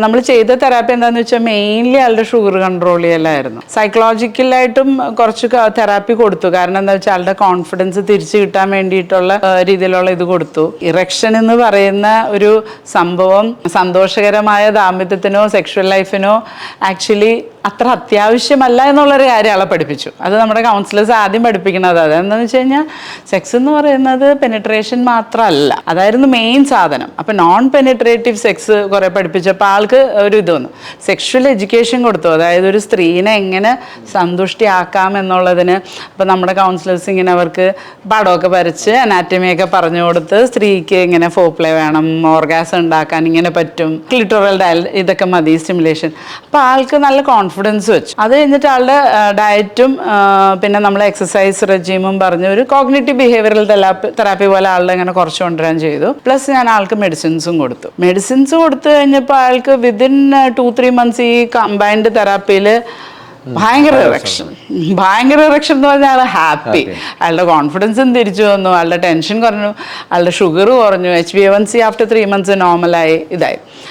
നമ്മൾ ചെയ്ത തെറാപ്പി എന്താണെന്ന് വെച്ചാൽ മെയിൻലി ആളുടെ ഷുഗർ കൺട്രോൾ ചെയ്യലായിരുന്നു. സൈക്കോളജിക്കലായിട്ടും കുറച്ച് തെറാപ്പി കൊടുത്തു. കാരണം എന്താ വെച്ചാൽ ആളുടെ കോൺഫിഡൻസ് തിരിച്ചു കിട്ടാൻ വേണ്ടിയിട്ടുള്ള രീതിയിലുള്ള ഇത് കൊടുത്തു. ഇറക്ഷൻ എന്ന് പറയുന്ന ഒരു സംഭവം സന്തോഷകരമായ ദാമ്പത്യത്തിനോ സെക്ഷൽ ലൈഫിനോ ആക്ച്വലി അത്ര അത്യാവശ്യമല്ല എന്നുള്ളൊരു കാര്യം ആളെ പഠിപ്പിച്ചു. അത് നമ്മുടെ കൗൺസിലേഴ്സ് ആദ്യം പഠിപ്പിക്കുന്നത്. അതെന്താണെന്ന് വെച്ച് കഴിഞ്ഞാൽ സെക്സ് എന്ന് പറയുന്നത് പെനിട്രേഷൻ മാത്രമല്ല, അതായിരുന്നു മെയിൻ സാധനം. അപ്പം നോൺ പെനിട്രേറ്റീവ് സെക്സ് കുറേ പഠിപ്പിച്ചപ്പോൾ ആൾക്ക് ഒരു ഇത് വന്നു. സെക്ഷൽ എഡ്യൂക്കേഷൻ കൊടുത്തു, അതായത് ഒരു സ്ത്രീനെ എങ്ങനെ സന്തുഷ്ടിയാക്കാം എന്നുള്ളതിന്. അപ്പം നമ്മുടെ കൗൺസിലേഴ്സ് ഇങ്ങനെ അവർക്ക് പടമൊക്കെ വരച്ച് അനാറ്റമിയൊക്കെ പറഞ്ഞു കൊടുത്ത് സ്ത്രീക്ക് ഇങ്ങനെ ഫോപ്ലേ വേണം, ഓർഗാസം ഉണ്ടാക്കാൻ ഇങ്ങനെ പറ്റും, ക്ലിറ്റോറൽ ഇതൊക്കെ മതി സ്റ്റിമുലേഷൻ. അപ്പോൾ ആൾക്ക് നല്ല കോൺഫിഡൻസ് വെച്ചു. അത് കഴിഞ്ഞിട്ട് ആളുടെ ഡയറ്റും പിന്നെ നമ്മൾ എക്സസൈസ് റെജീമും പറഞ്ഞ് ഒരു കോഗ്നിറ്റീവ് ബിഹേവിയറൽ തെറാപ്പി പോലെ ആളുടെ ഇങ്ങനെ കുറച്ച് കൊണ്ടുവരാൻ ചെയ്തു. പ്ലസ് ഞാൻ ആൾക്ക് മെഡിസിൻസും കൊടുത്തു. മെഡിസിൻസ് കൊടുത്തു കഴിഞ്ഞപ്പോൾ ആൾക്ക് വിതിൻ 2-3 months ഈ കമ്പൈൻഡ് തെറാപ്പിയിൽ ഭയങ്കര ഇറക്ഷൻ എന്ന് പറഞ്ഞാൽ ആൾ ഹാപ്പി. അയാളുടെ കോൺഫിഡൻസും തിരിച്ചു വന്നു, ആളുടെ ടെൻഷൻ കുറഞ്ഞു, ആളുടെ ഷുഗർ കുറഞ്ഞു, HbA1c ആഫ്റ്റർ 3 months നോർമലായി ഇതായി.